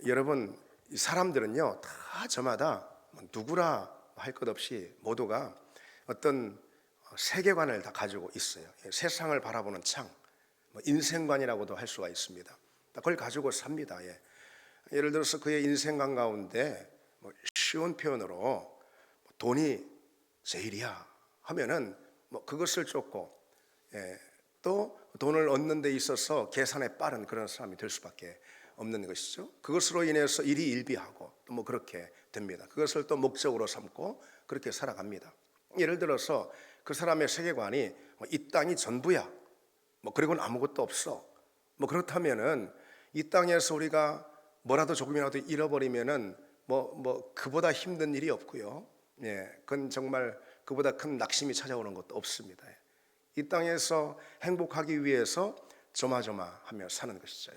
여러분, 이 사람들은요 다 저마다 누구라 할 것 없이 모두가 어떤 세계관을 다 가지고 있어요. 세상을 바라보는 창, 인생관이라고도 할 수가 있습니다. 그걸 가지고 삽니다. 예를 들어서 그의 인생관 가운데 쉬운 표현으로 돈이 제일이야 하면은 그것을 쫓고, 또 돈을 얻는 데 있어서 계산에 빠른 그런 사람이 될 수밖에 없는 것이죠. 그것으로 인해서 일이 일비하고 또 그렇게 됩니다. 그것을 또 목적으로 삼고 그렇게 살아갑니다. 예를 들어서 그 사람의 세계관이 이 땅이 전부야, 그리고는 아무것도 없어, 그렇다면은 이 땅에서 우리가 뭐라도 조금이라도 잃어버리면은 그보다 힘든 일이 없고요. 그건 정말 그보다 큰 낙심이 찾아오는 것도 없습니다. 이 땅에서 행복하기 위해서 조마조마하며 사는 것이죠.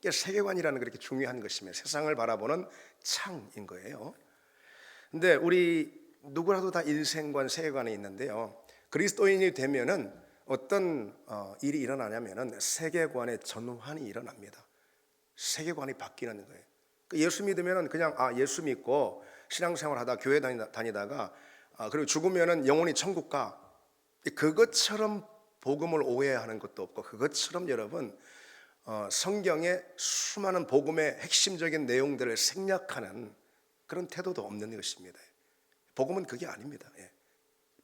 세계관이라는 그렇게 중요한 것이며 세상을 바라보는 창인 거예요. 근데 우리 누구라도 다 인생관, 세계관이 있는데요, 그리스도인이 되면은 어떤 일이 일어나냐면은 세계관의 전환이 일어납니다. 세계관이 바뀌는 거예요. 예수 믿으면은 그냥 예수 믿고 신앙생활하다 교회 다니다가 그리고 죽으면은 영원히 천국 가, 그것처럼 복음을 오해하는 것도 없고, 그것처럼 여러분 성경의 수많은 복음의 핵심적인 내용들을 생략하는 그런 태도도 없는 것입니다. 복음은 그게 아닙니다.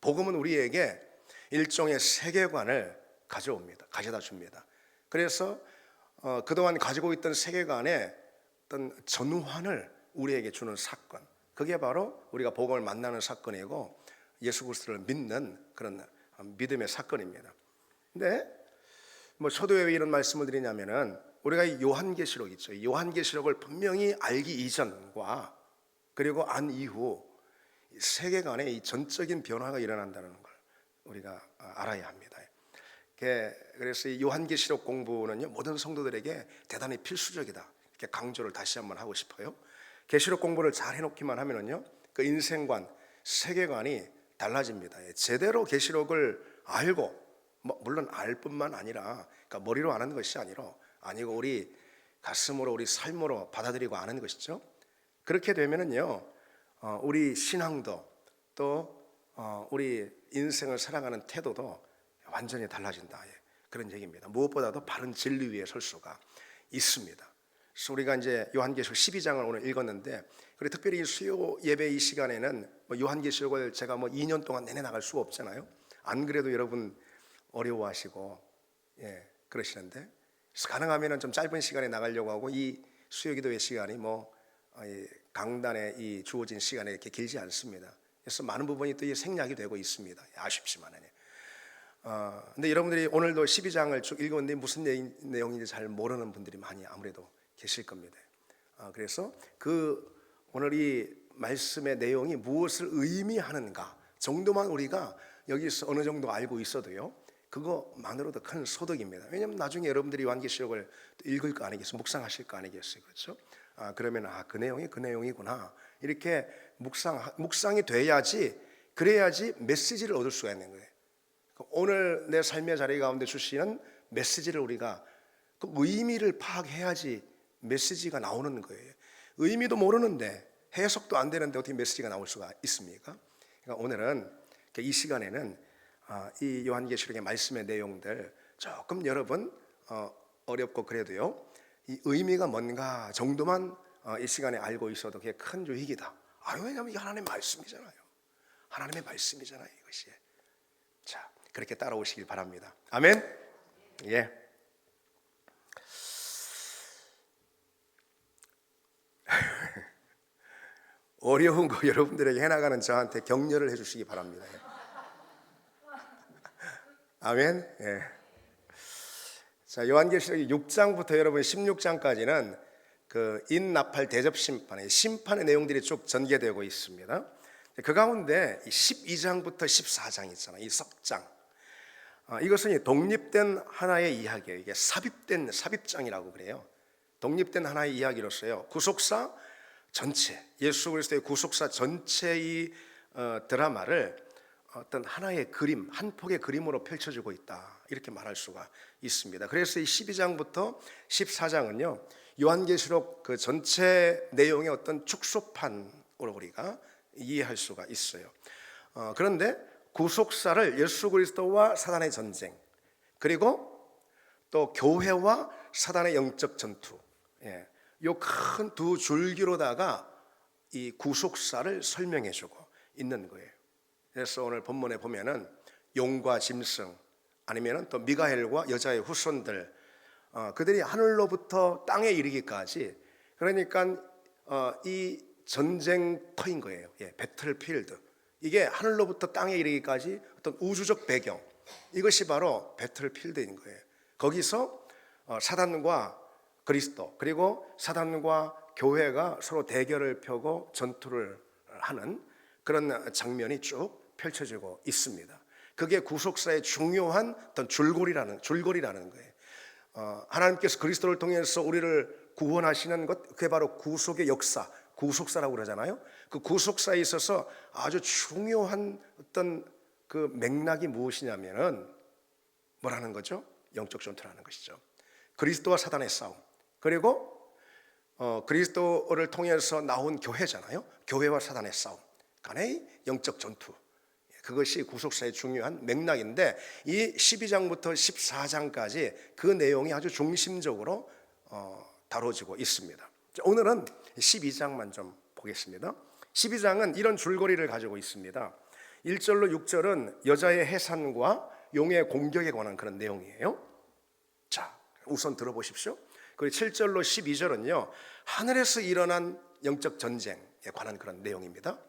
복음은 우리에게 일종의 세계관을 가져다 줍니다. 그래서 그동안 가지고 있던 세계관의 어떤 전환을 우리에게 주는 사건, 그게 바로 우리가 복음을 만나는 사건이고 예수 그리스도를 믿는 그런 믿음의 사건입니다. 근데 저도 왜 이런 말씀을 드리냐면은 우리가 요한계시록 있죠. 요한계시록을 분명히 알기 이전과 그리고 안 이후 세계관에 이 전적인 변화가 일어난다는 걸 우리가 알아야 합니다. 그래서 이 요한계시록 공부는요 모든 성도들에게 대단히 필수적이다, 이렇게 강조를 다시 한번 하고 싶어요. 계시록 공부를 잘 해놓기만 하면은요 그 인생관, 세계관이 달라집니다. 제대로 계시록을 알고, 물론 알 뿐만 아니라 그러니까 머리로 아는 것이 아니고 우리 가슴으로, 우리 삶으로 받아들이고 아는 것이죠. 그렇게 되면은요 우리 신앙도 또 우리 인생을 살아가는 태도도 완전히 달라진다, 그런 얘기입니다. 무엇보다도 바른 진리 위에 설 수가 있습니다. 그래서 우리가 이제 요한계시록 12장을 오늘 읽었는데, 그리고 특별히 수요 예배 이 시간에는 요한계시록을 제가 2년 동안 내내 나갈 수가 없잖아요. 안 그래도 여러분 어려워하시고 그러시는데, 그래서 가능하면은 좀 짧은 시간에 나가려고 하고, 이 수요기도회 시간이 강단에 이 주어진 시간에 이렇게 길지 않습니다. 그래서 많은 부분이 또 생략이 되고 있습니다. 아쉽지만은. 근데 여러분들이 오늘도 12장을 쭉 읽었는데 무슨 내용인지 잘 모르는 분들이 많이 아무래도 계실 겁니다. 그래서 오늘 이 말씀의 내용이 무엇을 의미하는가 정도만 우리가 여기서 어느 정도 알고 있어도요, 그거만으로도 큰 소득입니다. 왜냐하면 나중에 여러분들이 요한계시록을 읽을 거 아니겠어요? 묵상하실 거 아니겠어요? 그렇죠? 그러면 그 내용이 그 내용이구나, 이렇게 묵상이 돼야지, 그래야지 메시지를 얻을 수가 있는 거예요. 오늘 내 삶의 자리 가운데 주시는 메시지를 우리가 그 의미를 파악해야지 메시지가 나오는 거예요. 의미도 모르는데, 해석도 안 되는데 어떻게 메시지가 나올 수가 있습니까? 그러니까 오늘은 이 시간에는 이 요한계시록의 말씀의 내용들 조금 여러분 어렵고 그래도요 이 의미가 뭔가 정도만 이 시간에 알고 있어도 그게 큰 유익이다. 왜냐하면 이게 하나님의 말씀이잖아요. 하나님의 말씀이잖아요, 이것이. 자, 그렇게 따라오시길 바랍니다. 아멘. 어려운 거 여러분들에게 해나가는 저한테 격려를 해주시기 바랍니다. 아멘. 자, 요한계시록 6장부터 여러분 16장까지는 그 인나팔 대접 심판의 내용들이 쭉 전개되고 있습니다. 그 가운데 12장부터 14장 있잖아요. 이 섭장. 이것은 독립된 하나의 이야기예요. 이게 삽입장이라고 그래요. 독립된 하나의 이야기로서요, 구속사 전체, 예수 그리스도의 구속사 전체의 드라마를 어떤 하나의 그림, 한 폭의 그림으로 펼쳐지고 있다, 이렇게 말할 수가 있습니다. 그래서 이 12장부터 14장은요 요한계시록 그 전체 내용의 어떤 축소판으로 우리가 이해할 수가 있어요. 그런데 구속사를 예수 그리스도와 사단의 전쟁, 그리고 또 교회와 사단의 영적 전투, 이 큰 두 줄기로다가 이 구속사를 설명해주고 있는 거예요. 그래서 오늘 본문에 보면은 용과 짐승, 아니면은 또 미가엘과 여자의 후손들, 그들이 하늘로부터 땅에 이르기까지, 그러니까 이 전쟁터인 거예요. 배틀필드. 이게 하늘로부터 땅에 이르기까지 어떤 우주적 배경, 이것이 바로 배틀필드인 거예요. 거기서 사단과 그리스도, 그리고 사단과 교회가 서로 대결을 펴고 전투를 하는 그런 장면이 쭉 펼쳐지고 있습니다. 그게 구속사의 중요한 어떤 줄거리라는 거예요. 하나님께서 그리스도를 통해서 우리를 구원하시는 것, 그게 바로 구속의 역사, 구속사라고 그러잖아요. 그 구속사에 있어서 아주 중요한 어떤 그 맥락이 무엇이냐면은 뭐라는 거죠? 영적 전투라는 것이죠. 그리스도와 사단의 싸움, 그리고 그리스도를 통해서 나온 교회잖아요. 교회와 사단의 싸움 간의 영적 전투, 그것이 구속사의 중요한 맥락인데, 이 12장부터 14장까지 그 내용이 아주 중심적으로 다뤄지고 있습니다. 오늘은 12장만 좀 보겠습니다. 12장은 이런 줄거리를 가지고 있습니다. 1절로 6절은 여자의 해산과 용의 공격에 관한 그런 내용이에요. 자, 우선 들어보십시오. 그리고 7절로 12절은요, 하늘에서 일어난 영적 전쟁에 관한 그런 내용입니다.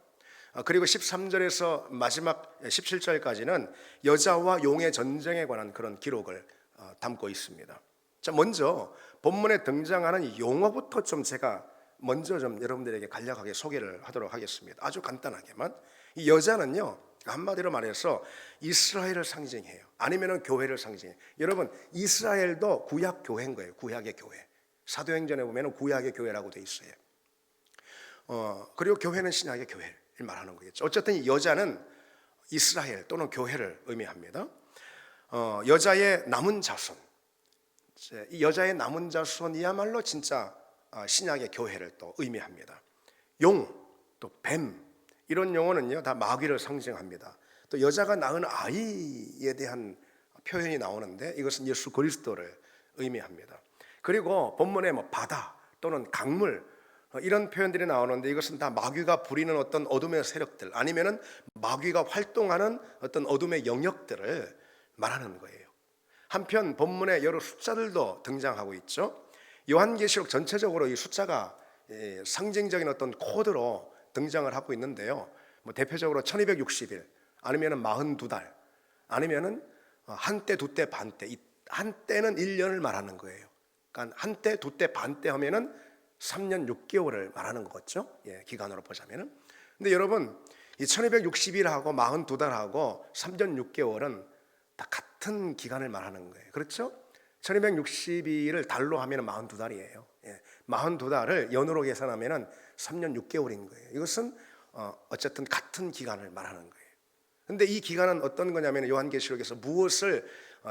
그리고 13절에서 마지막 17절까지는 여자와 용의 전쟁에 관한 그런 기록을 담고 있습니다. 자, 먼저 본문에 등장하는 이 용어부터 좀 제가 먼저 좀 여러분들에게 간략하게 소개를 하도록 하겠습니다. 아주 간단하게만. 이 여자는요, 한마디로 말해서 이스라엘을 상징해요. 아니면은 교회를 상징해요. 여러분, 이스라엘도 구약 교회인 거예요. 구약의 교회. 사도행전에 보면은 구약의 교회라고 돼 있어요. 그리고 교회는 신약의 교회를 말하는 거겠죠. 어쨌든 이 여자는 이스라엘 또는 교회를 의미합니다. 여자의 남은 자손, 이 여자의 남은 자손이야말로 진짜 신약의 교회를 또 의미합니다. 용, 또 뱀, 이런 용어는요 다 마귀를 상징합니다. 또 여자가 낳은 아이에 대한 표현이 나오는데, 이것은 예수 그리스도를 의미합니다. 그리고 본문에 뭐 바다 또는 강물, 이런 표현들이 나오는데, 이것은 다 마귀가 부리는 어떤 어둠의 세력들, 아니면은 마귀가 활동하는 어떤 어둠의 영역들을 말하는 거예요. 한편 본문에 여러 숫자들도 등장하고 있죠. 요한계시록 전체적으로 이 숫자가 상징적인 어떤 코드로 등장을 하고 있는데요. 뭐 대표적으로 1260일, 아니면은 42달, 아니면은 한때, 두때, 반때. 이 한때는 1년을 말하는 거예요. 그러니까 한때, 두때, 반때 하면은 3년 6개월을 말하는 거겠죠. 기간으로 보자면은. 근데 여러분, 이 1260일하고 42달하고 3년 6개월은 다 같은 기간을 말하는 거예요. 그렇죠? 1260일을 달로 하면 42달이에요. 42달을 연으로 계산하면 3년 6개월인 거예요. 이것은 어쨌든 같은 기간을 말하는 거예요. 그런데 이 기간은 어떤 거냐면, 요한계시록에서 무엇을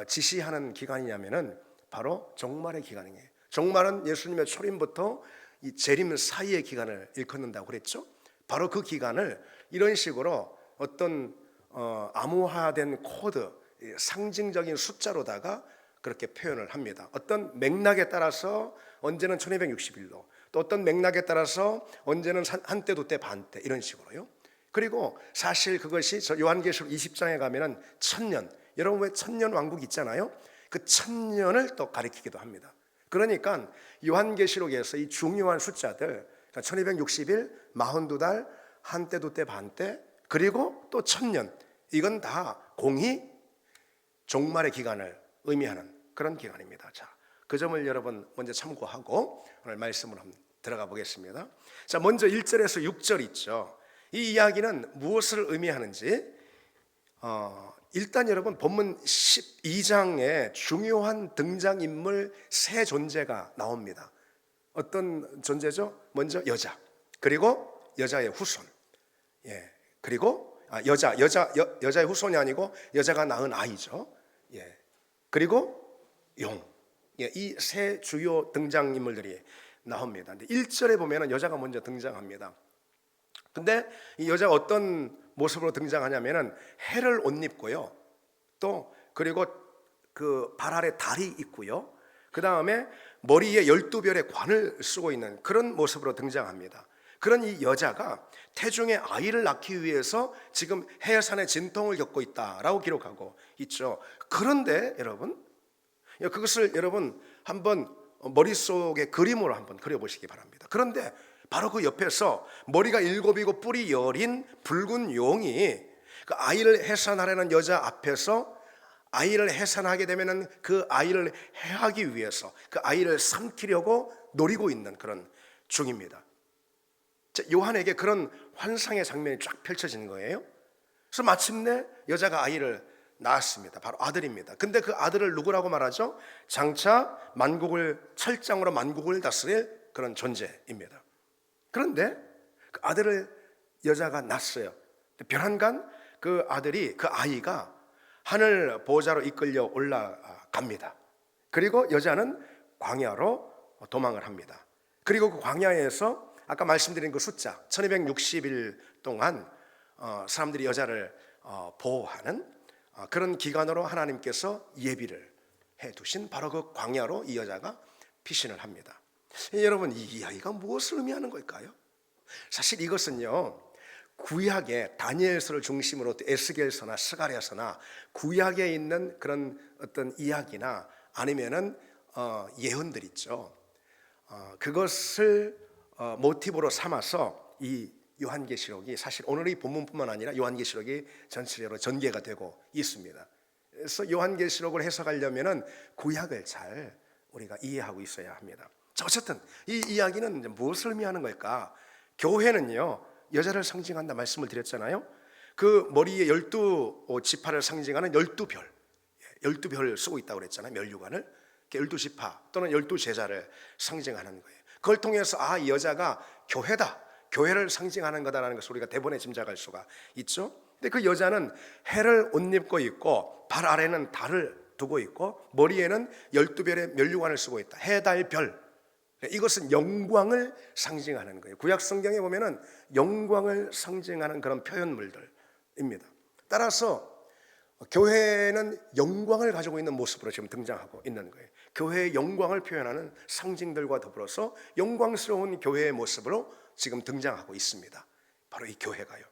지시하는 기간이냐면은 바로 종말의 기간이에요. 종말은 예수님의 초림부터 이 재림 사이의 기간을 일컫는다고 그랬죠. 바로 그 기간을 이런 식으로 어떤 암호화된 코드, 상징적인 숫자로다가 그렇게 표현을 합니다. 어떤 맥락에 따라서 언제는 1260일로, 또 어떤 맥락에 따라서 언제는 한때, 두때, 반때, 이런 식으로요. 그리고 사실 그것이 요한계시록 20장에 가면은 1000년, 여러분 왜 1000년 왕국 있잖아요. 그 1000년을 또 가리키기도 합니다. 그러니까 요한계시록에서 이 중요한 숫자들, 1260일, 42달, 한때, 두때, 반때, 그리고 또 1000년, 이건 다 공히 종말의 기간을 의미하는 그런 기간입니다. 자, 그 점을 여러분 먼저 참고하고 오늘 말씀으로 한번 들어가 보겠습니다. 자, 먼저 1절에서 6절 있죠. 이 이야기는 무엇을 의미하는지, 일단 여러분 본문 12장에 중요한 등장인물 세 존재가 나옵니다. 어떤 존재죠? 먼저 여자, 그리고 여자의 후손, 그리고 여자의 후손이 아니고 여자가 낳은 아이죠. 그리고 용, 이 세 주요 등장인물들이 나옵니다. 근데 1절에 보면은 여자가 먼저 등장합니다. 근데 이 여자가 어떤 모습으로 등장하냐면은 해를 옷 입고요. 또 그리고 그 발 아래 달이 있고요. 그 다음에 머리에 12별의 관을 쓰고 있는 그런 모습으로 등장합니다. 그런 이 여자가 태중에 아이를 낳기 위해서 지금 해산의 진통을 겪고 있다라고 기록하고 있죠. 그런데 여러분, 그것을 여러분 한번 머릿속에 그림으로 한번 그려보시기 바랍니다. 그런데 바로 그 옆에서 머리가 7이고 뿔이 10인 붉은 용이 그 아이를 해산하려는 여자 앞에서 아이를 해산하게 되면은 그 아이를 해하기 위해서 그 아이를 삼키려고 노리고 있는 그런 중입니다. 요한에게 그런 환상의 장면이 쫙 펼쳐지는 거예요. 그래서 마침내 여자가 아이를 낳았습니다. 바로 아들입니다. 근데 그 아들을 누구라고 말하죠? 장차 철장으로 만국을 다스릴 그런 존재입니다. 그런데 그 아들을 여자가 낳았어요. 별한간 그 아이가 하늘 보좌로 이끌려 올라갑니다. 그리고 여자는 광야로 도망을 합니다. 그리고 그 광야에서 아까 말씀드린 그 숫자 1260일 동안 사람들이 여자를 보호하는 그런 기간으로 하나님께서 예비를 해두신 바로 그 광야로 이 여자가 피신을 합니다. 여러분, 이 이야기가 무엇을 의미하는 걸까요? 사실 이것은요, 구약의 다니엘서를 중심으로 에스겔서나 스가랴서나 구약에 있는 그런 어떤 이야기나 아니면은 예언들 있죠. 그것을 모티브로 삼아서 이 요한계시록이 사실 오늘의 본문뿐만 아니라 요한계시록이 전체적으로 전개가 되고 있습니다. 그래서 요한계시록을 해석하려면은 구약을 잘 우리가 이해하고 있어야 합니다. 자, 어쨌든 이 이야기는 무엇을 의미하는 걸까? 교회는요, 여자를 상징한다 말씀을 드렸잖아요. 그 머리에 12지파를 상징하는 12별, 12별을 쓰고 있다고 그랬잖아요. 면류관을 12지파 또는 12제자를 상징하는 거예요. 그걸 통해서 이 여자가 교회다, 교회를 상징하는 거다라는 것을 우리가 대본에 짐작할 수가 있죠. 근데 그 여자는 해를 옷 입고 있고 발 아래는 달을 두고 있고 머리에는 12별의 면류관을 쓰고 있다. 해, 달, 별, 이것은 영광을 상징하는 거예요. 구약 성경에 보면은 영광을 상징하는 그런 표현물들입니다. 따라서 교회는 영광을 가지고 있는 모습으로 지금 등장하고 있는 거예요. 교회의 영광을 표현하는 상징들과 더불어서 영광스러운 교회의 모습으로 지금 등장하고 있습니다. 바로 이 교회가요.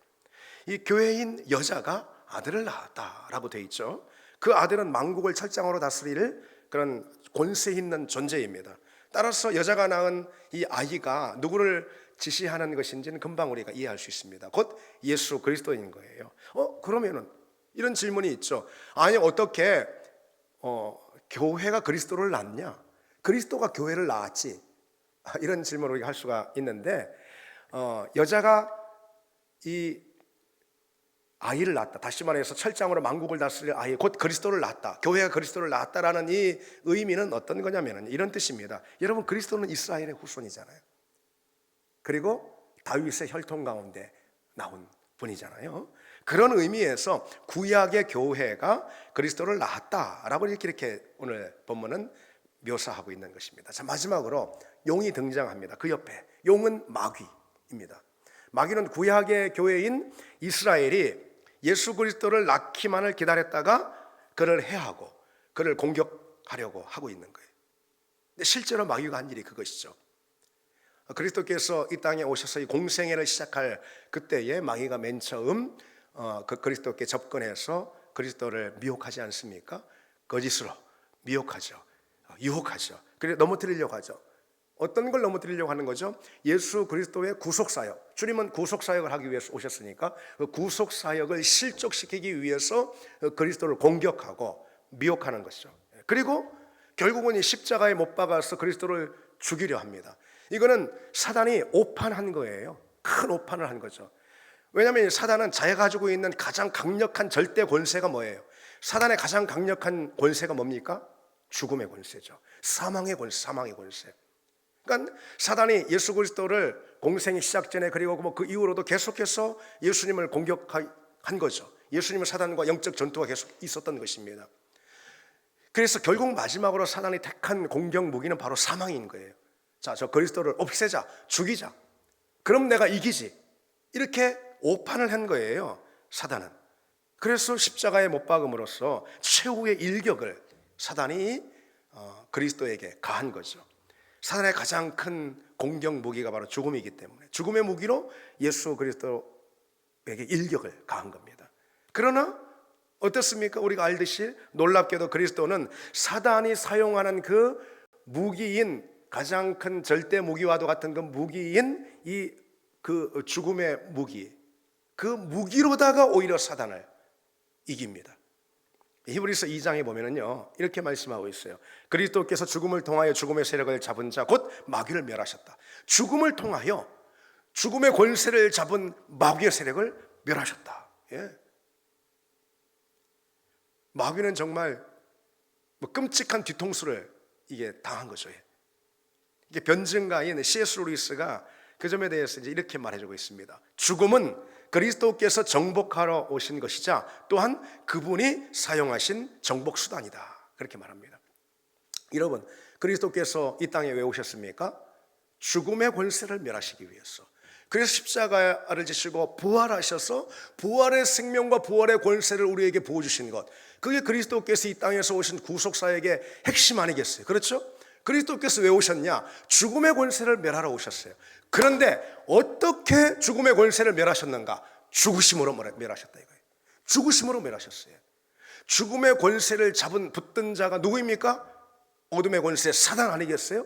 이 교회인 여자가 아들을 낳았다라고 되어 있죠. 그 아들은 만국을 철장으로 다스릴 그런 권세 있는 존재입니다. 따라서 여자가 낳은 이 아이가 누구를 지시하는 것인지는 금방 우리가 이해할 수 있습니다. 곧 예수 그리스도인 거예요. 그러면은 이런 질문이 있죠. 아니, 어떻게 교회가 그리스도를 낳냐? 그리스도가 교회를 낳았지. 이런 질문을 우리가 할 수가 있는데 여자가 이 아이를 낳았다. 다시 말해서 철장으로 만국을 다스릴 아이, 곧 그리스도를 낳았다. 교회가 그리스도를 낳았다라는 이 의미는 어떤 거냐면 이런 뜻입니다. 여러분, 그리스도는 이스라엘의 후손이잖아요. 그리고 다윗의 혈통 가운데 나온 분이잖아요. 그런 의미에서 구약의 교회가 그리스도를 낳았다라고 이렇게 오늘 본문은 묘사하고 있는 것입니다. 자, 마지막으로 용이 등장합니다. 그 옆에 용은 마귀입니다. 마귀는 구약의 교회인 이스라엘이 예수 그리스도를 낳기만을 기다렸다가 그를 해하고 그를 공격하려고 하고 있는 거예요. 근데 실제로 마귀가 한 일이 그것이죠. 그리스도께서 이 땅에 오셔서 이 공생애를 시작할 그때에 마귀가 맨 처음 그 그리스도께 접근해서 그리스도를 미혹하지 않습니까? 거짓으로 미혹하죠. 유혹하죠. 그래서 넘어뜨리려고 하죠. 어떤 걸 넘어뜨리려고 하는 거죠? 예수 그리스도의 구속사역. 주님은 구속사역을 하기 위해서 오셨으니까 그 구속사역을 실족시키기 위해서 그리스도를 공격하고 미혹하는 것이죠. 그리고 결국은 이 십자가에 못 박아서 그리스도를 죽이려 합니다. 이거는 사단이 오판한 거예요. 큰 오판을 한 거죠. 왜냐하면 사단은 자기가 가지고 있는 가장 강력한 절대 권세가 뭐예요? 사단의 가장 강력한 권세가 뭡니까? 죽음의 권세죠. 사망의 권세. 그러니까 사단이 예수 그리스도를 공생이 시작 전에 그리고 그 이후로도 계속해서 예수님을 공격한 거죠. 예수님은 사단과 영적 전투가 계속 있었던 것입니다. 그래서 결국 마지막으로 사단이 택한 공격 무기는 바로 사망인 거예요. 자, 저 그리스도를 없애자, 죽이자. 그럼 내가 이기지. 이렇게 오판을 한 거예요, 사단은. 그래서 십자가에 못 박음으로써 최후의 일격을 사단이 그리스도에게 가한 거죠. 사단의 가장 큰 공격 무기가 바로 죽음이기 때문에 죽음의 무기로 예수 그리스도에게 일격을 가한 겁니다. 그러나 어떻습니까? 우리가 알듯이 놀랍게도 그리스도는 사단이 사용하는 그 무기인, 가장 큰 절대 무기와도 같은 그 무기인 그 죽음의 무기, 그 무기로다가 오히려 사단을 이깁니다. 히브리서 2장에 보면은요, 이렇게 말씀하고 있어요. 그리스도께서 죽음을 통하여 죽음의 세력을 잡은 자 곧 마귀를 멸하셨다. 죽음을 통하여 죽음의 권세를 잡은 마귀의 세력을 멸하셨다. 예. 마귀는 정말 끔찍한 뒤통수를 이게 당한 거죠. 이게 변증가인 C.S. 루이스가 그 점에 대해서 이제 이렇게 말해주고 있습니다. 죽음은 그리스도께서 정복하러 오신 것이자 또한 그분이 사용하신 정복 수단이다. 그렇게 말합니다. 여러분, 그리스도께서 이 땅에 왜 오셨습니까? 죽음의 권세를 멸하시기 위해서. 그래서 십자가를 지시고 부활하셔서 부활의 생명과 부활의 권세를 우리에게 부어주신 것, 그게 그리스도께서 이 땅에서 오신 구속사역의 핵심 아니겠어요? 그렇죠? 그리스도께서 왜 오셨냐? 죽음의 권세를 멸하러 오셨어요. 그런데 어떻게 죽음의 권세를 멸하셨는가? 죽으심으로 멸하셨다 이거예요. 죽으심으로 멸하셨어요. 죽음의 권세를 잡은 붙든 자가 누구입니까? 어둠의 권세, 사단 아니겠어요?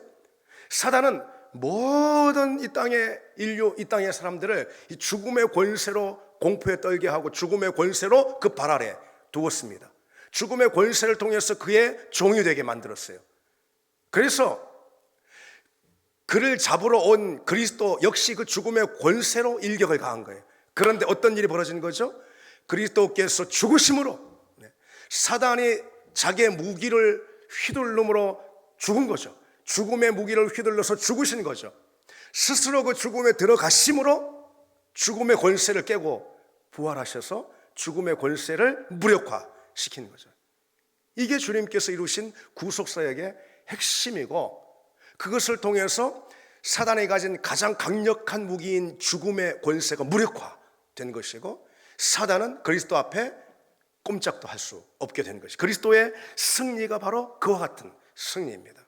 사단은 모든 이 땅의 인류, 이 땅의 사람들을 이 죽음의 권세로 공포에 떨게 하고 죽음의 권세로 그 발 아래 두었습니다. 죽음의 권세를 통해서 그의 종이 되게 만들었어요. 그래서 그를 잡으러 온 그리스도 역시 그 죽음의 권세로 일격을 가한 거예요. 그런데 어떤 일이 벌어진 거죠? 그리스도께서 죽으심으로 사단이 자기의 무기를 휘둘름으로 죽은 거죠. 죽음의 무기를 휘둘러서 죽으신 거죠. 스스로 그 죽음에 들어가심으로 죽음의 권세를 깨고 부활하셔서 죽음의 권세를 무력화시킨 거죠. 이게 주님께서 이루신 구속사역의 핵심이고, 그것을 통해서 사단이 가진 가장 강력한 무기인 죽음의 권세가 무력화된 것이고, 사단은 그리스도 앞에 꼼짝도 할 수 없게 된 것이, 그리스도의 승리가 바로 그와 같은 승리입니다.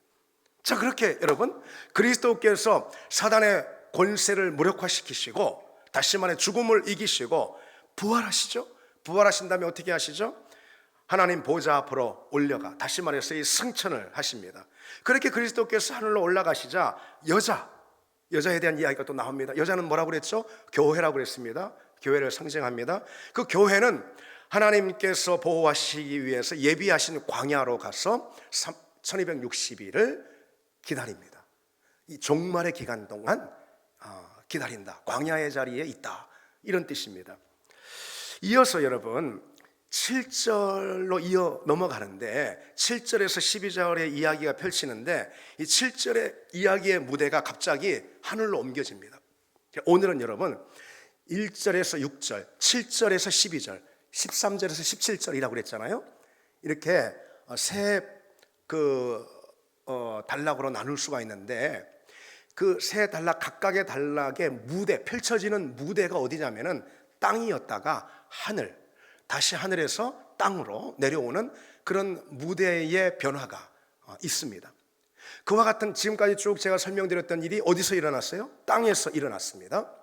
자, 그렇게 여러분, 그리스도께서 사단의 권세를 무력화시키시고 다시 말해 죽음을 이기시고 부활하시죠. 부활하신 다음에 어떻게 하시죠? 하나님 보좌 앞으로 올려가, 다시 말해서 이 승천을 하십니다. 그렇게 그리스도께서 하늘로 올라가시자 여자에 대한 이야기가 또 나옵니다. 여자는 뭐라고 그랬죠? 교회라고 그랬습니다. 교회를 상징합니다. 그 교회는 하나님께서 보호하시기 위해서 예비하신 광야로 가서 1260일을 기다립니다. 이 종말의 기간 동안 기다린다, 광야의 자리에 있다, 이런 뜻입니다. 이어서 여러분 7절로 이어 넘어가는데 7절에서 12절의 이야기가 펼치는데, 이 7절의 이야기의 무대가 갑자기 하늘로 옮겨집니다. 오늘은 여러분 1절에서 6절, 7절에서 12절, 13절에서 17절이라고 그랬잖아요. 이렇게 세 단락으로 나눌 수가 있는데, 그 세 단락 각각의 단락의 무대, 펼쳐지는 무대가 어디냐면은 땅이었다가 하늘, 다시 하늘에서 땅으로 내려오는 그런 무대의 변화가 있습니다. 그와 같은 지금까지 쭉 제가 설명드렸던 일이 어디서 일어났어요? 땅에서 일어났습니다.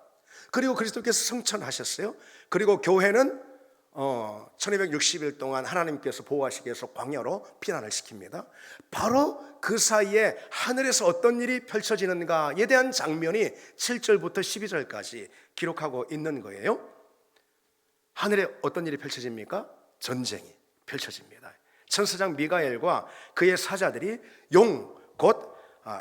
그리고 그리스도께서 승천하셨어요. 그리고 교회는 1260일 동안 하나님께서 보호하시기 위해서 광야로 피난을 시킵니다. 바로 그 사이에 하늘에서 어떤 일이 펼쳐지는가에 대한 장면이 7절부터 12절까지 기록하고 있는 거예요. 하늘에 어떤 일이 펼쳐집니까? 전쟁이 펼쳐집니다. 천사장 미가엘과 그의 사자들이 곧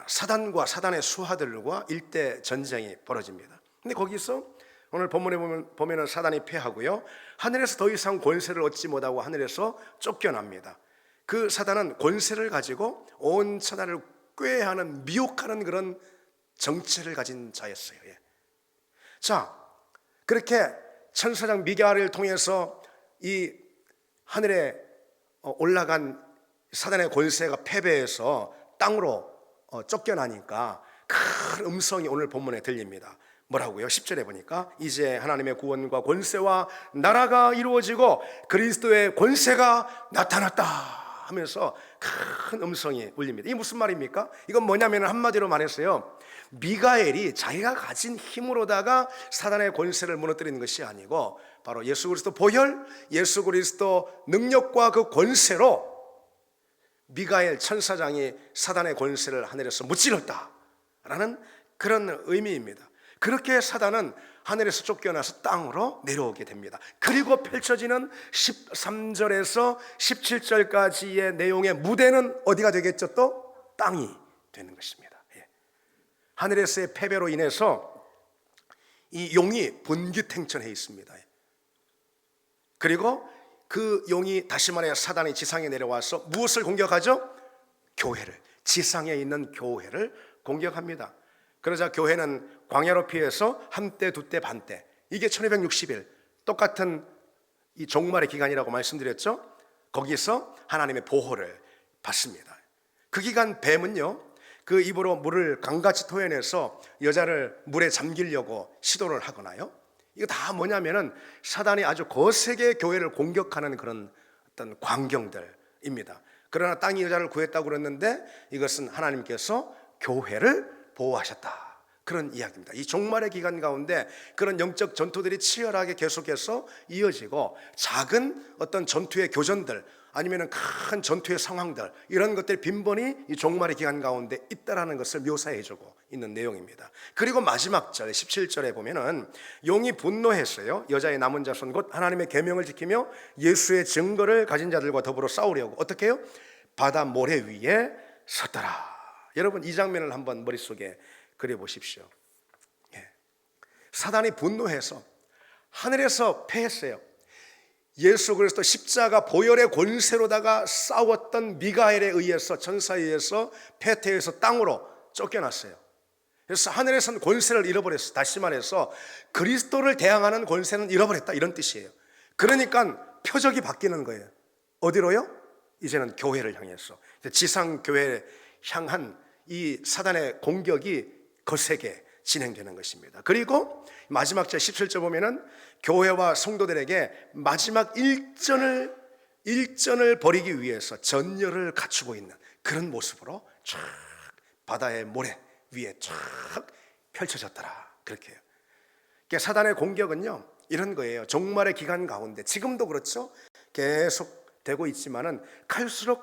사단과 사단의 수하들과 일대 전쟁이 벌어집니다. 근데 거기서 오늘 본문에 보면은 사단이 패하고요, 하늘에서 더 이상 권세를 얻지 못하고 하늘에서 쫓겨납니다. 그 사단은 권세를 가지고 온 천하를 꾀하는, 미혹하는 그런 정체를 가진 자였어요. 자, 그렇게 천사장 미가엘을 통해서 이 하늘에 올라간 사단의 권세가 패배해서 땅으로 쫓겨나니까 큰 음성이 오늘 본문에 들립니다. 뭐라고요? 10절에 보니까 이제 하나님의 구원과 권세와 나라가 이루어지고 그리스도의 권세가 나타났다 하면서 큰 음성이 울립니다. 이게 무슨 말입니까? 이건 뭐냐면 한마디로 말해서요, 미가엘이 자기가 가진 힘으로다가 사단의 권세를 무너뜨리는 것이 아니고 바로 예수 그리스도 보혈, 예수 그리스도 능력과 그 권세로 미가엘 천사장이 사단의 권세를 하늘에서 무찔렀다라는 그런 의미입니다. 그렇게 사단은 하늘에서 쫓겨나서 땅으로 내려오게 됩니다. 그리고 펼쳐지는 13절에서 17절까지의 내용의 무대는 어디가 되겠죠? 또 땅이 되는 것입니다. 하늘에서의 패배로 인해서 이 용이 분기탱천해 있습니다. 그리고 그 용이, 다시 말해 사단이 지상에 내려와서 무엇을 공격하죠? 교회를, 지상에 있는 교회를 공격합니다. 그러자 교회는 광야로 피해서 한때, 두때, 반때, 이게 1260일 똑같은 이 종말의 기간이라고 말씀드렸죠. 거기서 하나님의 보호를 받습니다. 그 기간 뱀은요, 그 입으로 물을 강같이 토해내서 여자를 물에 잠기려고 시도를 하거나요, 이거 다 뭐냐면은 사단이 아주 거세게 교회를 공격하는 그런 어떤 광경들입니다. 그러나 땅이 여자를 구했다고 그랬는데 이것은 하나님께서 교회를 보호하셨다, 그런 이야기입니다. 이 종말의 기간 가운데 그런 영적 전투들이 치열하게 계속해서 이어지고 작은 어떤 전투의 교전들 아니면 큰 전투의 상황들, 이런 것들이 빈번히 이 종말의 기간 가운데 있다라는 것을 묘사해주고 있는 내용입니다. 그리고 마지막 절 17절에 보면은 용이 분노했어요. 여자의 남은 자손 곧 하나님의 계명을 지키며 예수의 증거를 가진 자들과 더불어 싸우려고 어떻게 해요? 바다 모래 위에 섰더라. 여러분, 이 장면을 한번 머릿속에 그려보십시오. 사단이 분노해서 하늘에서 패했어요. 예수 그리스도 십자가 보혈의 권세로다가 싸웠던 미가엘에 의해서, 천사에 의해서 패퇴해서 땅으로 쫓겨났어요. 그래서 하늘에서는 권세를 잃어버렸어요. 다시 말해서 그리스도를 대항하는 권세는 잃어버렸다, 이런 뜻이에요. 그러니까 표적이 바뀌는 거예요. 어디로요? 이제는 교회를 향해서, 지상 교회를 향한 이 사단의 공격이 거세게 진행되는 것입니다. 그리고 마지막 절 17절 보면은 교회와 성도들에게 마지막 일전을 벌이기 위해서 전열을 갖추고 있는 그런 모습으로 쫙 바다의 모래 위에 쫙 펼쳐졌더라, 그렇게 해요. 그러니까 사단의 공격은요 이런 거예요. 종말의 기간 가운데 지금도 그렇죠, 계속 되고 있지만은 갈수록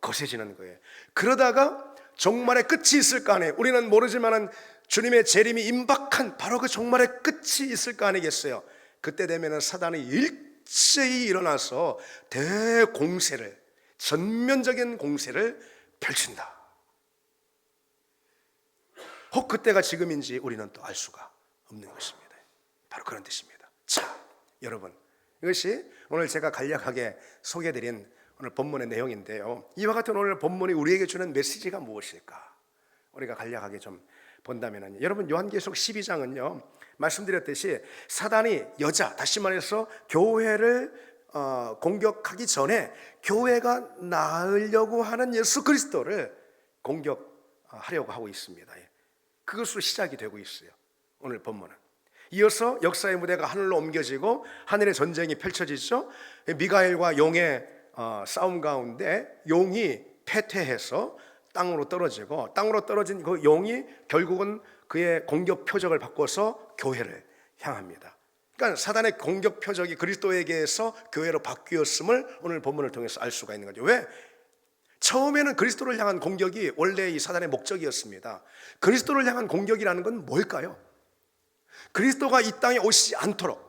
거세지는 거예요. 그러다가 종말의 끝이 있을 거 아니에요. 우리는 모르지만은 주님의 재림이 임박한 바로 그 종말의 끝이 있을 거 아니겠어요. 그때 되면은 사단이 일제히 일어나서 대공세를, 전면적인 공세를 펼친다. 혹 그때가 지금인지 우리는 또 알 수가 없는 것입니다. 바로 그런 뜻입니다. 자, 여러분, 이것이 오늘 제가 간략하게 소개해드린 오늘 본문의 내용인데요, 이와 같은 오늘 본문이 우리에게 주는 메시지가 무엇일까? 우리가 간략하게 좀 본다면요, 여러분, 요한계시록 12장은요 말씀드렸듯이 사단이 여자, 다시 말해서 교회를 공격하기 전에 교회가 낳으려고 하는 예수 그리스도를 공격하려고 하고 있습니다. 그것으로 시작이 되고 있어요, 오늘 본문은. 이어서 역사의 무대가 하늘로 옮겨지고 하늘의 전쟁이 펼쳐지죠. 미가엘과 용의 싸움 가운데 용이 패퇴해서 땅으로 떨어지고, 땅으로 떨어진 그 용이 결국은 그의 공격 표적을 바꿔서 교회를 향합니다. 그러니까 사단의 공격 표적이 그리스도에게서 교회로 바뀌었음을 오늘 본문을 통해서 알 수가 있는 거죠. 왜? 처음에는 그리스도를 향한 공격이 원래 이 사단의 목적이었습니다. 그리스도를 향한 공격이라는 건 뭘까요? 그리스도가 이 땅에 오시지 않도록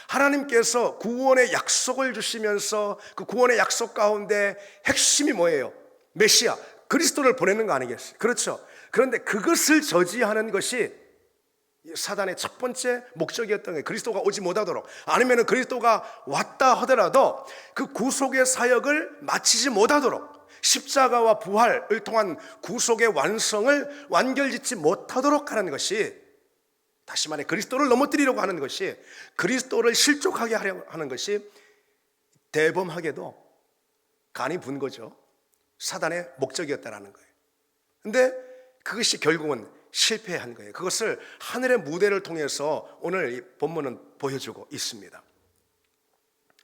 하나님께서 구원의 약속을 주시면서 그 구원의 약속 가운데 핵심이 뭐예요? 메시아, 그리스도를 보내는 거 아니겠어요? 그렇죠. 그런데 그것을 저지하는 것이 사단의 첫 번째 목적이었던 거예요. 그리스도가 오지 못하도록, 아니면 그리스도가 왔다 하더라도 그 구속의 사역을 마치지 못하도록, 십자가와 부활을 통한 구속의 완성을 완결짓지 못하도록 하는 것이, 다시 말해 그리스도를 넘어뜨리려고 하는 것이, 그리스도를 실족하게 하려고 하는 것이 대범하게도 간이 분 거죠. 사단의 목적이었다라는 거예요. 근데 그것이 결국은 실패한 거예요. 그것을 하늘의 무대를 통해서 오늘 이 본문은 보여주고 있습니다.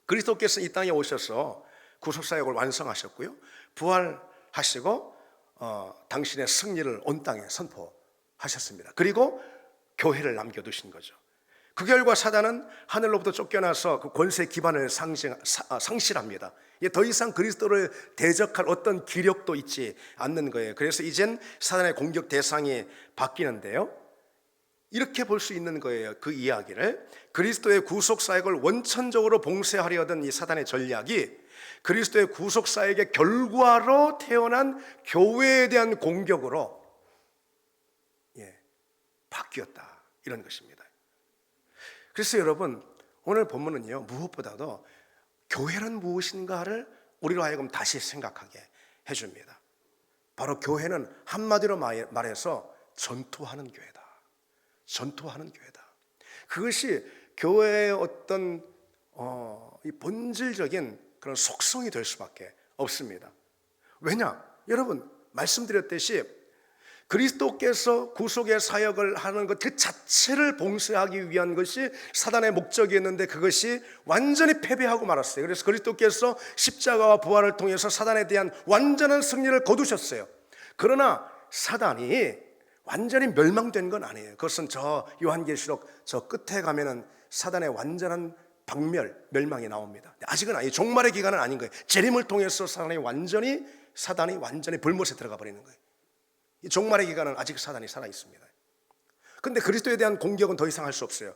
그리스도께서 이 땅에 오셔서 구속사역을 완성하셨고요, 부활하시고 당신의 승리를 온 땅에 선포하셨습니다. 그리고 교회를 남겨두신 거죠. 그 결과 사단은 하늘로부터 쫓겨나서 그 권세 기반을 상실합니다. 더 이상 그리스도를 대적할 어떤 기력도 있지 않는 거예요. 그래서 이젠 사단의 공격 대상이 바뀌는데요, 이렇게 볼 수 있는 거예요. 그 이야기를, 그리스도의 구속사역을 원천적으로 봉쇄하려 하던 이 사단의 전략이 그리스도의 구속사역의 결과로 태어난 교회에 대한 공격으로 바뀌었다, 이런 것입니다. 그래서 여러분, 오늘 본문은요, 무엇보다도 교회는 무엇인가를 우리로 하여금 다시 생각하게 해줍니다. 바로 교회는 한마디로 말해서 전투하는 교회다. 전투하는 교회다. 그것이 교회의 어떤 이 본질적인 그런 속성이 될 수밖에 없습니다. 왜냐? 여러분, 말씀드렸듯이 그리스도께서 구속의 사역을 하는 것 그 자체를 봉쇄하기 위한 것이 사단의 목적이었는데 그것이 완전히 패배하고 말았어요. 그래서 그리스도께서 십자가와 부활을 통해서 사단에 대한 완전한 승리를 거두셨어요. 그러나 사단이 완전히 멸망된 건 아니에요. 그것은 저 요한계시록 저 끝에 가면은 사단의 완전한 멸망이 나옵니다. 아직은 아니에요. 종말의 기간은 아닌 거예요. 재림을 통해서 사단이 완전히 불못에 들어가 버리는 거예요. 이 종말의 기간은 아직 사단이 살아 있습니다. 그런데 그리스도에 대한 공격은 더 이상 할 수 없어요.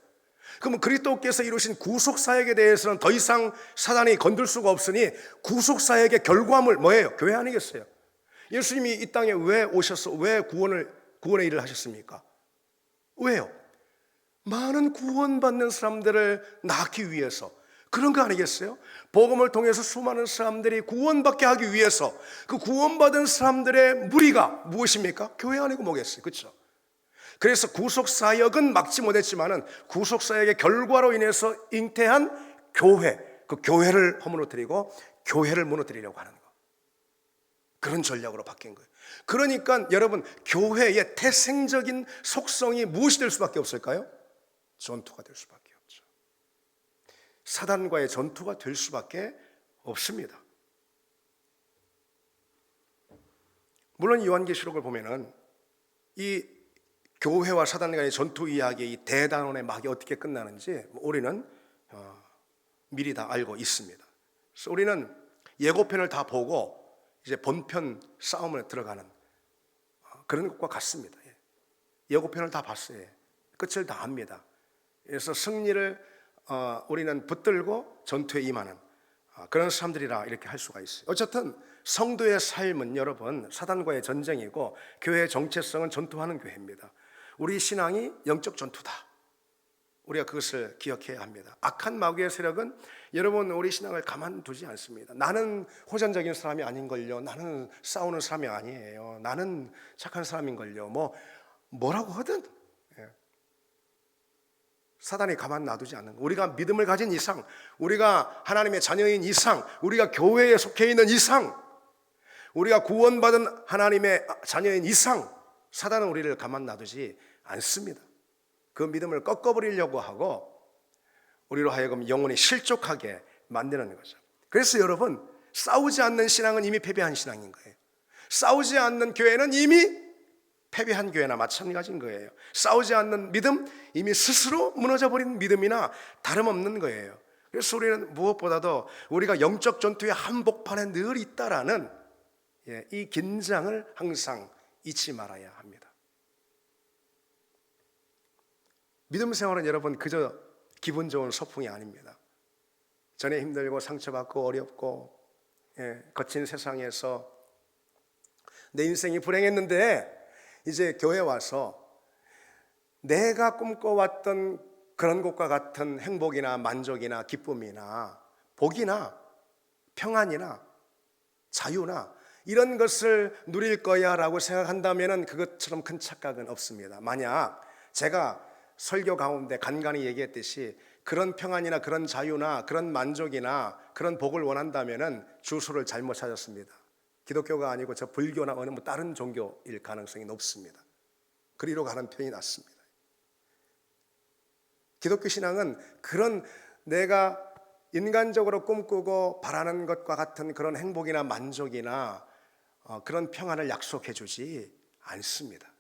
그러면 그리스도께서 이루신 구속사역에 대해서는 더 이상 사단이 건들 수가 없으니 구속사역의 결과물 뭐예요? 교회 아니겠어요? 예수님이 이 땅에 왜 오셔서 왜 구원의 일을 하셨습니까? 왜요? 많은 구원받는 사람들을 낳기 위해서, 그런 거 아니겠어요? 복음을 통해서 수많은 사람들이 구원받게 하기 위해서 그 구원받은 사람들의 무리가 무엇입니까? 교회 아니고 뭐겠어요? 그렇죠? 그래서 구속사역은 막지 못했지만은 구속사역의 결과로 인해서 잉태한 교회, 그 교회를 허물어뜨리고 교회를 무너뜨리려고 하는 거, 그런 전략으로 바뀐 거예요. 그러니까 여러분, 교회의 태생적인 속성이 무엇이 될 수밖에 없을까요? 전투가 될 수밖에 없죠. 사단과의 전투가 될 수밖에 없습니다. 물론 요한계시록을 보면은 이 교회와 사단과의 전투 이야기의 이 대단원의 막이 어떻게 끝나는지 우리는 미리 다 알고 있습니다. 그래서 우리는 예고편을 다 보고 이제 본편 싸움에 들어가는 그런 것과 같습니다. 예고편을 다 봤어요. 끝을 다 압니다. 그래서 승리를 우리는 붙들고 전투에 임하는 그런 사람들이라 이렇게 할 수가 있어요. 어쨌든 성도의 삶은 여러분 사단과의 전쟁이고 교회의 정체성은 전투하는 교회입니다. 우리 신앙이 영적 전투다. 우리가 그것을 기억해야 합니다. 악한 마귀의 세력은 여러분 우리 신앙을 가만두지 않습니다. 나는 호전적인 사람이 아닌걸요, 나는 싸우는 사람이 아니에요, 나는 착한 사람인걸요, 뭐라고 하든 사단이 가만 놔두지 않는 거예요. 우리가 믿음을 가진 이상, 우리가 하나님의 자녀인 이상, 우리가 교회에 속해 있는 이상, 우리가 구원받은 하나님의 자녀인 이상 사단은 우리를 가만 놔두지 않습니다. 그 믿음을 꺾어버리려고 하고 우리로 하여금 영혼이 실족하게 만드는 거죠. 그래서 여러분, 싸우지 않는 신앙은 이미 패배한 신앙인 거예요. 싸우지 않는 교회는 이미 패배한 교회나 마찬가지인 거예요. 싸우지 않는 믿음, 이미 스스로 무너져버린 믿음이나 다름없는 거예요. 그래서 우리는 무엇보다도 우리가 영적 전투의 한복판에 늘 있다라는 이 긴장을 항상 잊지 말아야 합니다. 믿음 생활은 여러분 그저 기분 좋은 소풍이 아닙니다. 전에 힘들고 상처받고 어렵고 거친 세상에서 내 인생이 불행했는데 이제 교회 와서 내가 꿈꿔왔던 그런 것과 같은 행복이나 만족이나 기쁨이나 복이나 평안이나 자유나 이런 것을 누릴 거야 라고 생각한다면 그것처럼 큰 착각은 없습니다. 만약 제가 설교 가운데 간간히 얘기했듯이 그런 평안이나 그런 자유나 그런 만족이나 그런 복을 원한다면 주소를 잘못 찾았습니다. 기독교가 아니고 저 불교나 어느 다른 종교일 가능성이 높습니다. 그리로 가는 편이 낫습니다. 기독교 신앙은 그런 내가 인간적으로 꿈꾸고 바라는 것과 같은 그런 행복이나 만족이나 그런 평안을 약속해 주지 않습니다.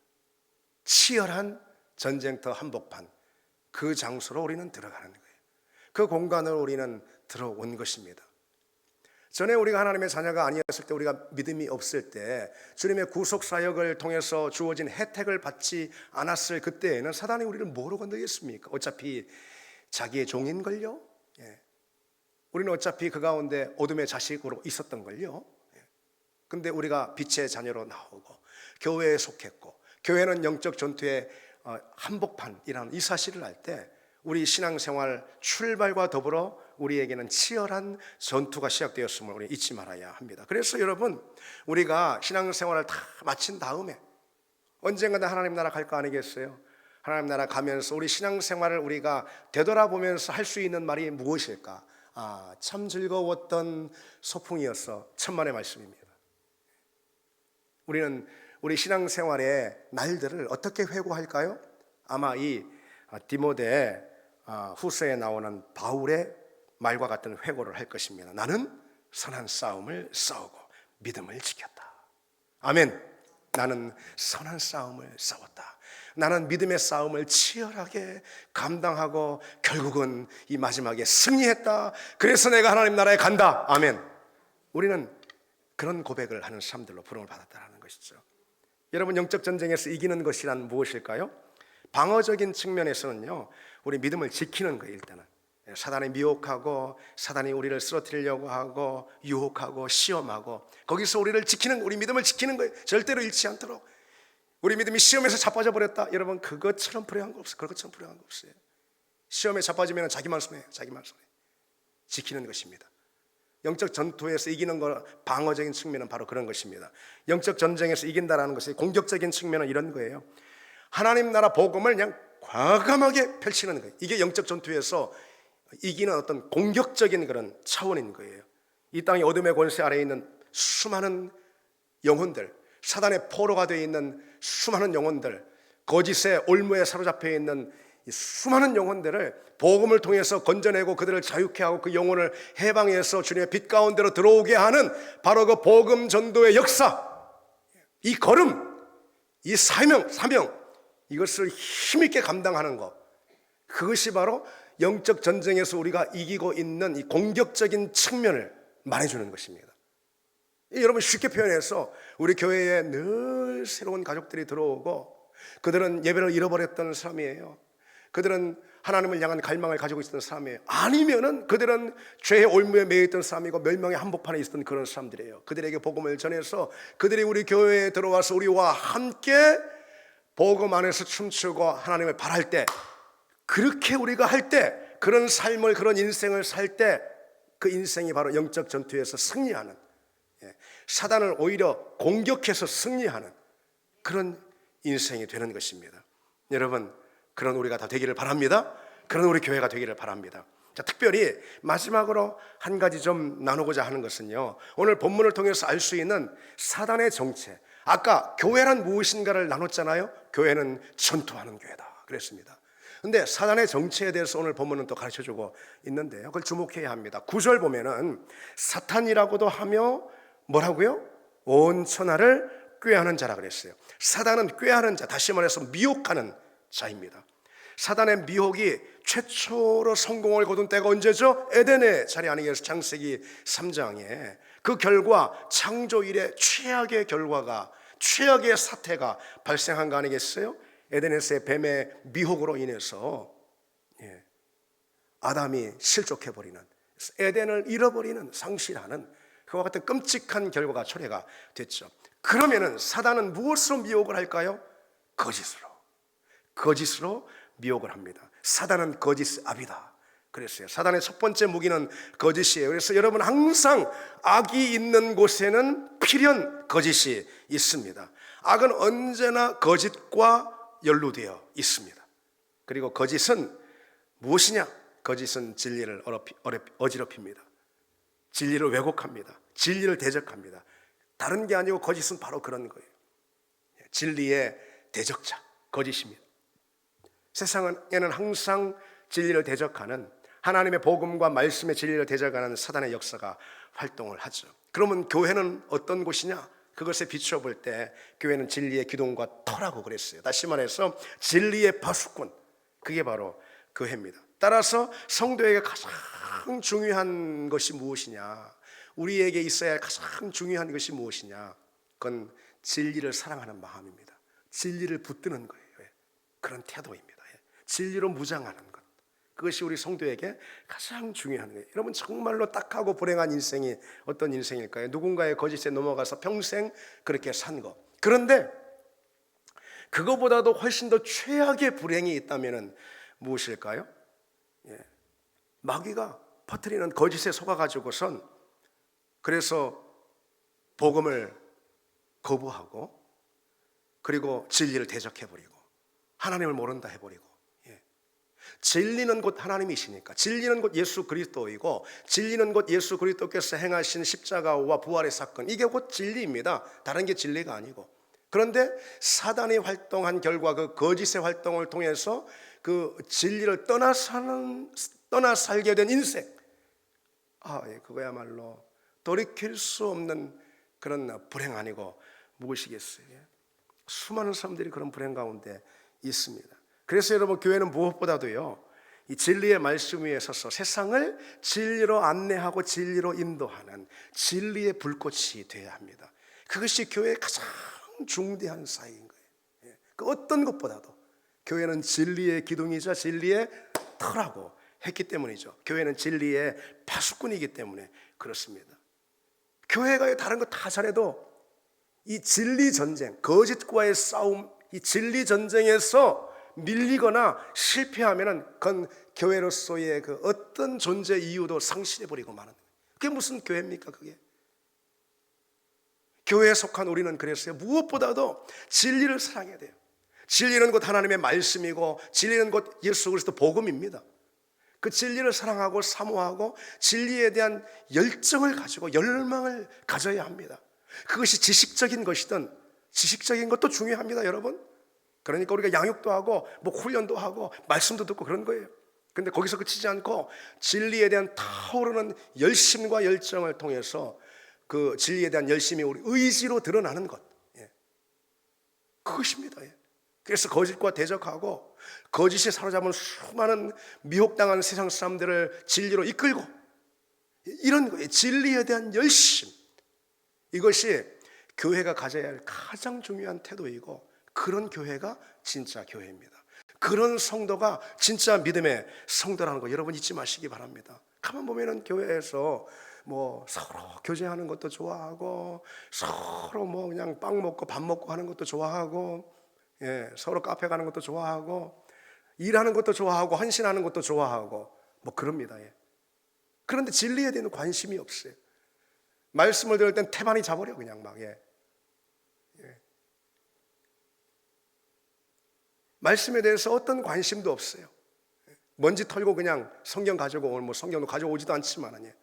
치열한 전쟁터 한복판, 그 장소로 우리는 들어가는 거예요. 그 공간으로 우리는 들어온 것입니다. 전에 우리가 하나님의 자녀가 아니었을 때, 우리가 믿음이 없을 때, 주님의 구속사역을 통해서 주어진 혜택을 받지 않았을 그때에는 사단이 우리를 뭐로 건드겠습니까? 어차피 자기의 종인걸요. 우리는 어차피 그 가운데 어둠의 자식으로 있었던걸요. 근데 우리가 빛의 자녀로 나오고 교회에 속했고, 교회는 영적 전투의 한복판이라는 이 사실을 알 때 우리 신앙생활 출발과 더불어 우리에게는 치열한 전투가 시작되었음을 우리 잊지 말아야 합니다. 그래서 여러분, 우리가 신앙생활을 다 마친 다음에 언젠가 하나님 나라 갈 거 아니겠어요? 하나님 나라 가면서 우리 신앙생활을 우리가 되돌아보면서 할 수 있는 말이 무엇일까? 참 즐거웠던 소풍이었어. 천만의 말씀입니다. 우리는 우리 신앙생활의 날들을 어떻게 회고할까요? 아마 이 디모데 후서에 나오는 바울의 말과 같은 회고를 할 것입니다. 나는 선한 싸움을 싸우고 믿음을 지켰다. 아멘. 나는 선한 싸움을 싸웠다. 나는 믿음의 싸움을 치열하게 감당하고 결국은 이 마지막에 승리했다. 그래서 내가 하나님 나라에 간다. 아멘. 우리는 그런 고백을 하는 사람들로 부름을 받았다는 것이죠. 여러분, 영적 전쟁에서 이기는 것이란 무엇일까요? 방어적인 측면에서는요, 우리 믿음을 지키는 거예요. 일단은 사단이 미혹하고 사단이 우리를 쓰러뜨리려고 하고 유혹하고 시험하고, 거기서 우리를 지키는, 우리 믿음을 지키는 거예요. 절대로 잃지 않도록. 우리 믿음이 시험에서 자빠져 버렸다, 여러분, 그것처럼 불행한 거 없어요. 그것처럼 불행한 거 없어요. 시험에 자빠지면 자기만 손해, 자기만 손해. 지키는 것입니다. 영적 전투에서 이기는 거, 방어적인 측면은 바로 그런 것입니다. 영적 전쟁에서 이긴다라는 것이 공격적인 측면은 이런 거예요. 하나님 나라 복음을 그냥 과감하게 펼치는 거예요. 이게 영적 전투에서 이기는 어떤 공격적인 그런 차원인 거예요. 이 땅의 어둠의 권세 아래에 있는 수많은 영혼들, 사단의 포로가 되어 있는 수많은 영혼들, 거짓의 올무에 사로잡혀 있는 이 수많은 영혼들을 복음을 통해서 건져내고 그들을 자유케 하고 그 영혼을 해방해서 주님의 빛 가운데로 들어오게 하는 바로 그 복음 전도의 역사, 이 걸음, 이 사명, 이것을 힘있게 감당하는 것, 그것이 바로 영적 전쟁에서 우리가 이기고 있는 이 공격적인 측면을 말해주는 것입니다. 여러분, 쉽게 표현해서 우리 교회에 늘 새로운 가족들이 들어오고, 그들은 예배를 잃어버렸던 사람이에요. 그들은 하나님을 향한 갈망을 가지고 있었던 사람이에요. 아니면은 그들은 죄의 올무에 매여 있던 사람이고 멸망의 한복판에 있었던 그런 사람들이에요. 그들에게 복음을 전해서 그들이 우리 교회에 들어와서 우리와 함께 복음 안에서 춤추고 하나님을 바랄 때, 그렇게 우리가 할 때, 그런 삶을, 그런 인생을 살 때, 그 인생이 바로 영적 전투에서 승리하는, 사단을 오히려 공격해서 승리하는 그런 인생이 되는 것입니다. 여러분, 그런 우리가 다 되기를 바랍니다. 그런 우리 교회가 되기를 바랍니다. 자, 특별히 마지막으로 한 가지 좀 나누고자 하는 것은요, 오늘 본문을 통해서 알 수 있는 사단의 정체. 아까 교회란 무엇인가를 나눴잖아요. 교회는 전투하는 교회다 그랬습니다. 근데 사단의 정체에 대해서 오늘 본문은 또 가르쳐주고 있는데요, 그걸 주목해야 합니다. 9절 보면은 사탄이라고도 하며 뭐라고요? 온 천하를 꾀하는 자라 그랬어요. 사단은 꾀하는 자, 다시 말해서 미혹하는 자입니다. 사단의 미혹이 최초로 성공을 거둔 때가 언제죠? 에덴의 자리 아니겠어요? 창세기 3장에 그 결과, 창조 이래 최악의 결과가, 최악의 사태가 발생한 거 아니겠어요? 에덴에서의 뱀의 미혹으로 인해서 아담이 실족해버리는, 에덴을 잃어버리는, 상실하는 그와 같은 끔찍한 결과가 초래가 됐죠. 그러면은 사단은 무엇으로 미혹을 할까요? 거짓으로 미혹을 합니다. 사단은 거짓 압이다 그랬어요. 사단의 첫 번째 무기는 거짓이에요. 그래서 여러분, 항상 악이 있는 곳에는 필연 거짓이 있습니다. 악은 언제나 거짓과 연루되어 있습니다. 그리고 거짓은 무엇이냐? 거짓은 진리를 어지럽힙니다. 진리를 왜곡합니다. 진리를 대적합니다. 다른 게 아니고 거짓은 바로 그런 거예요. 진리의 대적자, 거짓입니다. 세상에는 항상 진리를 대적하는, 하나님의 복음과 말씀의 진리를 대적하는 사단의 역사가 활동을 하죠. 그러면 교회는 어떤 곳이냐? 그것에 비추어 볼 때 교회는 진리의 기둥과 터라고 그랬어요. 다시 말해서 진리의 파수꾼, 그게 바로 교회입니다. 따라서 성도에게 가장 중요한 것이 무엇이냐, 우리에게 있어야 할 가장 중요한 것이 무엇이냐, 그건 진리를 사랑하는 마음입니다. 진리를 붙드는 거예요. 그런 태도입니다. 진리로 무장하는 것, 그것이 우리 성도에게 가장 중요한 거예요. 여러분, 정말로 딱하고 불행한 인생이 어떤 인생일까요? 누군가의 거짓에 넘어가서 평생 그렇게 산 것. 그런데 그거보다도 훨씬 더 최악의 불행이 있다면 무엇일까요? 마귀가 퍼뜨리는 거짓에 속아가지고선, 그래서 복음을 거부하고, 그리고 진리를 대적해버리고 하나님을 모른다 해버리고. 진리는 곧 하나님이시니까, 진리는 곧 예수 그리스도이고, 진리는 곧 예수 그리스도께서 행하신 십자가와 부활의 사건, 이게 곧 진리입니다. 다른 게 진리가 아니고. 그런데 사단이 활동한 결과, 그 거짓의 활동을 통해서 그 진리를 떠나 살게 된 인생, 그거야말로 돌이킬 수 없는 그런 불행 아니고 무엇이겠어요? 수많은 사람들이 그런 불행 가운데 있습니다. 그래서 여러분, 교회는 무엇보다도요, 이 진리의 말씀 위에 서서 세상을 진리로 안내하고 진리로 인도하는 진리의 불꽃이 되어야 합니다. 그것이 교회의 가장 중대한 사역인 거예요. 그 어떤 것보다도 교회는 진리의 기둥이자 진리의 터라고 했기 때문이죠. 교회는 진리의 파수꾼이기 때문에 그렇습니다. 교회가 다른 거 다 잘해도 이 진리 전쟁, 거짓과의 싸움, 이 진리 전쟁에서 밀리거나 실패하면은 그건 교회로서의 그 어떤 존재 이유도 상실해버리고 마는 거예요. 그게 무슨 교회입니까? 그게 교회에 속한 우리는 그랬어요. 무엇보다도 진리를 사랑해야 돼요. 진리는 곧 하나님의 말씀이고, 진리는 곧 예수 그리스도 복음입니다. 그 진리를 사랑하고 사모하고 진리에 대한 열정을 가지고 열망을 가져야 합니다. 그것이 지식적인 것이든, 지식적인 것도 중요합니다, 여러분. 그러니까 우리가 양육도 하고 훈련도 하고 말씀도 듣고 그런 거예요. 그런데 거기서 그치지 않고 진리에 대한 타오르는 열심과 열정을 통해서 그 진리에 대한 열심이 우리 의지로 드러나는 것, 그것입니다. 그래서 거짓과 대적하고 거짓에 사로잡은 수많은 미혹당한 세상 사람들을 진리로 이끌고, 이런 거예요. 진리에 대한 열심, 이것이 교회가 가져야 할 가장 중요한 태도이고, 그런 교회가 진짜 교회입니다. 그런 성도가 진짜 믿음의 성도라는 거 여러분 잊지 마시기 바랍니다. 가만 보면은 교회에서 서로 교제하는 것도 좋아하고, 서로 그냥 빵 먹고 밥 먹고 하는 것도 좋아하고, 서로 카페 가는 것도 좋아하고, 일하는 것도 좋아하고, 헌신하는 것도 좋아하고, 그럽니다. 그런데 진리에 대한 관심이 없어요. 말씀을 들을 땐 태반이 자버려 그냥 막. 말씀에 대해서 어떤 관심도 없어요. 먼지 털고 그냥 성경 가지고 오늘 성경도 가져오지도 않지만,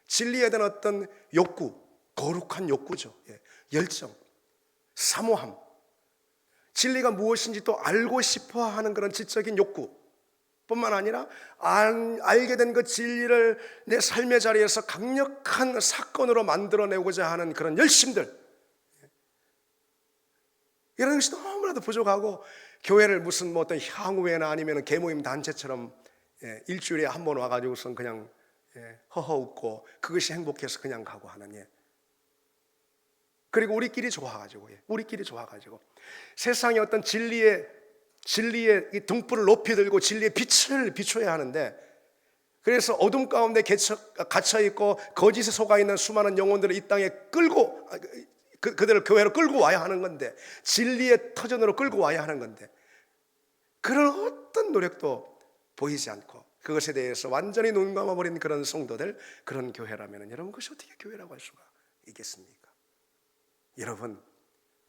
진리에 대한 어떤 욕구, 거룩한 욕구죠. 열정, 사모함, 진리가 무엇인지 또 알고 싶어 하는 그런 지적인 욕구 뿐만 아니라, 알게 된 그 진리를 내 삶의 자리에서 강력한 사건으로 만들어내고자 하는 그런 열심들, 이런 것이 너무나도 부족하고, 교회를 무슨 어떤 향후회나 아니면 계모임 단체처럼 일주일에 한 번 와가지고선 그냥 허허 웃고 그것이 행복해서 그냥 가고 하는, 그리고 우리끼리 좋아가지고 세상의 어떤 진리의 이 등불을 높이 들고 진리의 빛을 비춰야 하는데, 그래서 어둠 가운데 갇혀있고 거짓에 속아있는 수많은 영혼들을 이 땅에 끌고, 그들을 교회로 끌고 와야 하는 건데, 진리의 터전으로 끌고 와야 하는 건데, 그런 어떤 노력도 보이지 않고 그것에 대해서 완전히 눈 감아버린 그런 성도들, 그런 교회라면 여러분, 그것이 어떻게 교회라고 할 수가 있겠습니까? 여러분,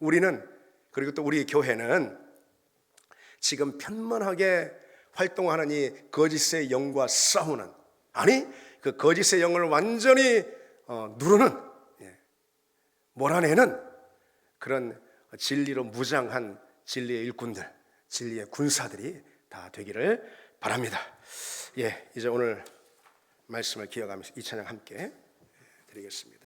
우리는, 그리고 또 우리 교회는 지금 편만하게 활동하는 이 거짓의 영과 싸우는, 아니 그 거짓의 영을 완전히 누르는, 몰아내는 그런 진리로 무장한 진리의 일꾼들, 진리의 군사들이 다 되기를 바랍니다. 예, 이제 오늘 말씀을 기억하면서 이 찬양 함께 드리겠습니다.